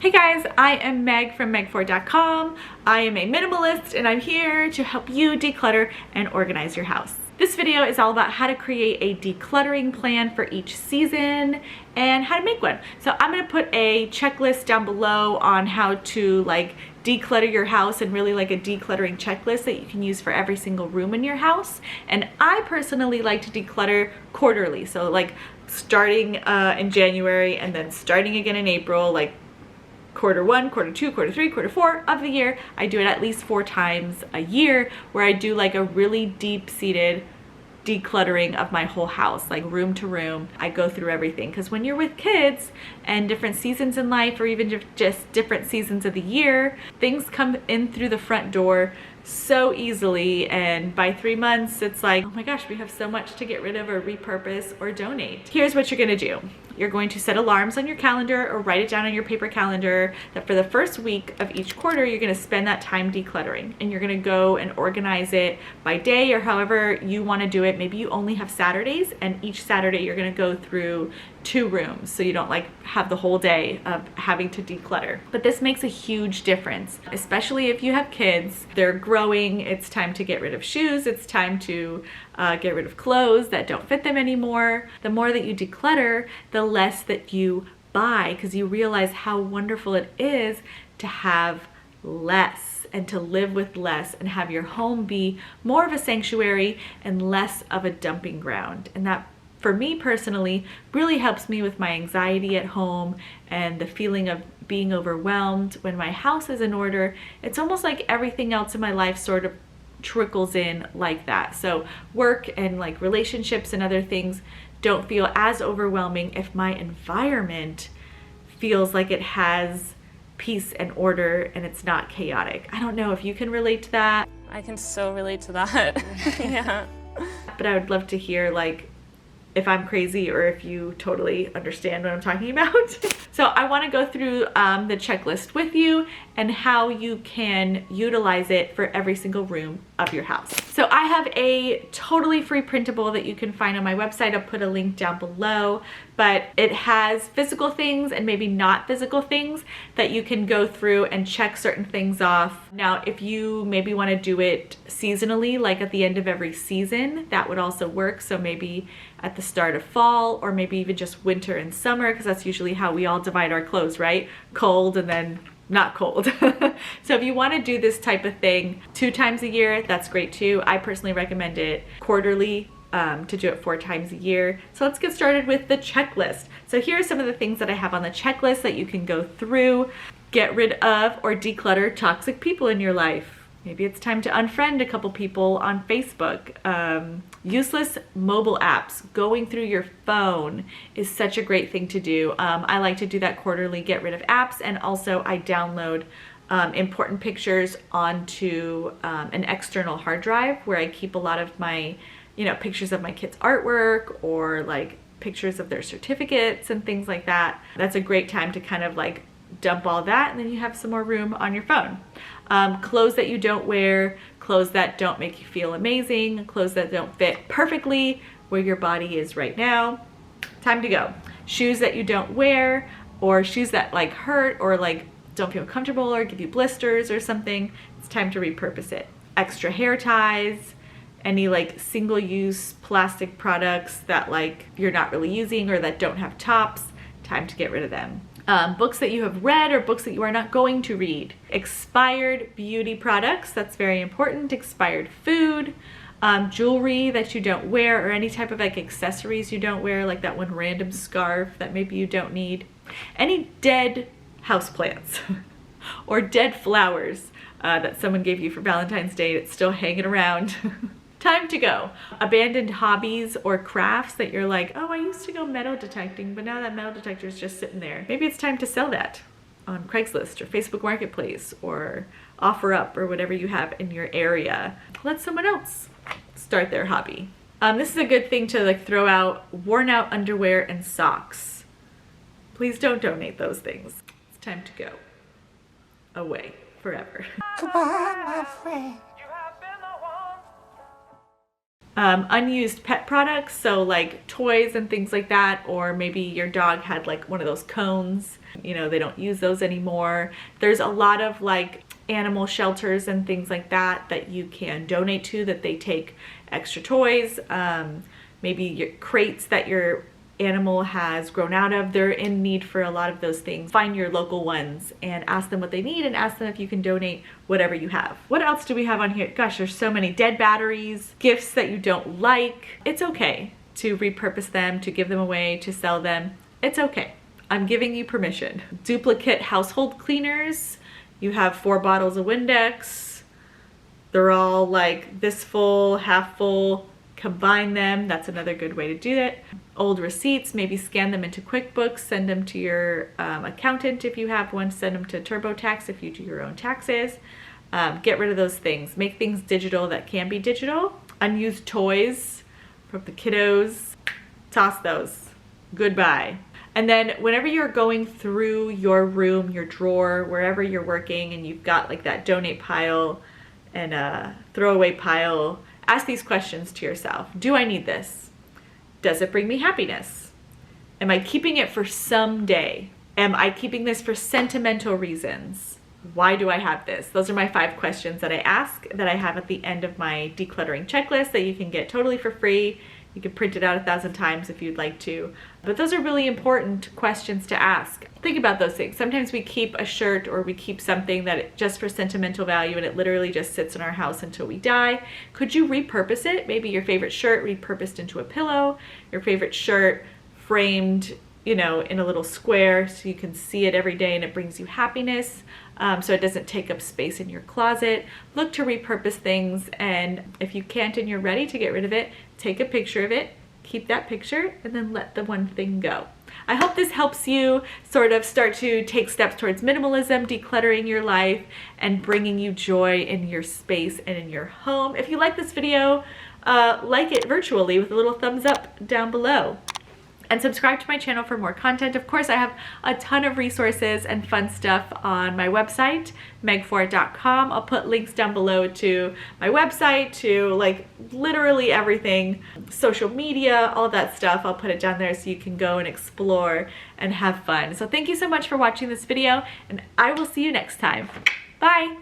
Hey guys, I am Meg from meg4.com. I am a minimalist and I'm here to help you declutter and organize your house. This video is all about how to create a decluttering plan for each season and how to make one. So I'm going to put a checklist down below on how to declutter your house, and really like a decluttering checklist that you can use for every single room in your house. And I personally like to declutter quarterly. So like starting in January and then starting again in April, like quarter one, quarter two, quarter three, quarter four of the year. I do it at least 4 times a year, where I do like a really deep-seated decluttering of my whole house, like room to room. I go through everything, because when you're with kids and different seasons in life, or even just different seasons of the year, things come in through the front door so easily, and by 3 months it's like, oh my gosh, we have so much to get rid of or repurpose or donate. Here's what you're gonna do. You're going to set alarms on your calendar or write it down on your paper calendar that for the first week of each quarter, you're gonna spend that time decluttering, and you're gonna go and organize it by day or however you wanna do it. Maybe you only have Saturdays, and each Saturday you're gonna go through 2 rooms, so you don't have the whole day of having to declutter. But this makes a huge difference, especially if you have kids. They're growing, it's time to get rid of shoes, it's time to get rid of clothes that don't fit them anymore. The more that you declutter, the less that you buy, because you realize how wonderful it is to have less and to live with less and have your home be more of a sanctuary and less of a dumping ground. And that, for me personally, really helps me with my anxiety at home and the feeling of being overwhelmed. When my house is in order, it's almost like everything else in my life sort of trickles in like that. So work and like relationships and other things don't feel as overwhelming if my environment feels like it has peace and order and it's not chaotic. I don't know if you can relate to that. I can so relate to that. Yeah. But I would love to hear if I'm crazy or if you totally understand what I'm talking about. So I want to go through the checklist with you and how you can utilize it for every single room of your house. So I have a totally free printable that you can find on my website. I'll put a link down below, but it has physical things and maybe not physical things that you can go through and check certain things off. Now, if you maybe want to do it seasonally, like at the end of every season, that would also work. So maybe at the start of fall, or maybe even just winter and summer, because that's usually how we all divide our clothes, right? Cold and then not cold. So if you want to do this type of thing 2 times a year, that's great too. I personally recommend it quarterly, to do it 4 times a year. So let's get started with the checklist. So here are some of the things that I have on the checklist that you can go through. Get rid of or declutter toxic people in your life. Maybe it's time to unfriend a couple people on Facebook. Useless mobile apps. Going through your phone is such a great thing to do. I like to do that quarterly, get rid of apps, and also I download important pictures onto an external hard drive where I keep a lot of my, pictures of my kids' artwork, or pictures of their certificates and things like that. That's a great time to kind of dump all that, and then you have some more room on your phone. Clothes that you don't wear, clothes that don't make you feel amazing, clothes that don't fit perfectly where your body is right now. Time to go. Shoes that you don't wear, or shoes that hurt or don't feel comfortable or give you blisters or something. It's time to repurpose it. Extra hair ties, any single-use plastic products that you're not really using or that don't have tops, time to get rid of them. Books that you have read or books that you are not going to read. Expired beauty products, that's very important. Expired food. Jewelry that you don't wear, or any type of accessories you don't wear, like that one random scarf that maybe you don't need. Any dead houseplants or dead flowers that someone gave you for Valentine's Day that's still hanging around. Time to go. Abandoned hobbies or crafts that you're oh, I used to go metal detecting, but now that metal detector is just sitting there. Maybe it's time to sell that on Craigslist or Facebook Marketplace or OfferUp or whatever you have in your area. Let someone else start their hobby. This is a good thing to throw out: worn out underwear and socks. Please don't donate those things. It's time to go away forever. Goodbye, my friend. Unused pet products, so like toys and things like that, or maybe your dog had like one of those cones, you know, they don't use those anymore. There's a lot of like animal shelters and things like that that you can donate to, that they take extra toys, maybe your crates that your animal has grown out of. They're in need for a lot of those things. Find your local ones and ask them what they need, and ask them if you can donate whatever you have. What else do we have on here? Gosh, there's so many. Dead batteries, gifts that you don't like. It's okay to repurpose them, to give them away, to sell them. It's okay. I'm giving you permission. Duplicate household cleaners. You have 4 bottles of Windex. They're all like this full, half full. Combine them. That's another good way to do it. Old receipts, maybe scan them into QuickBooks, send them to your accountant if you have one, send them to TurboTax if you do your own taxes. Get rid of those things. Make things digital that can be digital. Unused toys from the kiddos, toss those. Goodbye. And then whenever you're going through your room, your drawer, wherever you're working, and you've got like that donate pile and a throwaway pile, ask these questions to yourself. Do I need this? Does it bring me happiness? Am I keeping it for someday? Am I keeping this for sentimental reasons? Why do I have this? Those are my 5 questions that I ask, that I have at the end of my decluttering checklist that you can get totally for free. You can print it out 1,000 times if you'd like to. But those are really important questions to ask. Think about those things. Sometimes we keep a shirt or we keep something that just for sentimental value, and it literally just sits in our house until we die. Could you repurpose it? Maybe your favorite shirt repurposed into a pillow, your favorite shirt framed, you know, in a little square so you can see it every day and it brings you happiness, so it doesn't take up space in your closet. Look to repurpose things, and if you can't and you're ready to get rid of it, take a picture of it, keep that picture, and then let the one thing go. I hope this helps you sort of start to take steps towards minimalism, decluttering your life, and bringing you joy in your space and in your home. If you like this video, like it virtually with a little thumbs up down below. And subscribe to my channel for more content. Of course, I have a ton of resources and fun stuff on my website, megfor.com. I'll put links down below to my website, to like literally everything, social media, all that stuff. I'll put it down there so you can go and explore and have fun. So thank you so much for watching this video, and I will see you next time. Bye.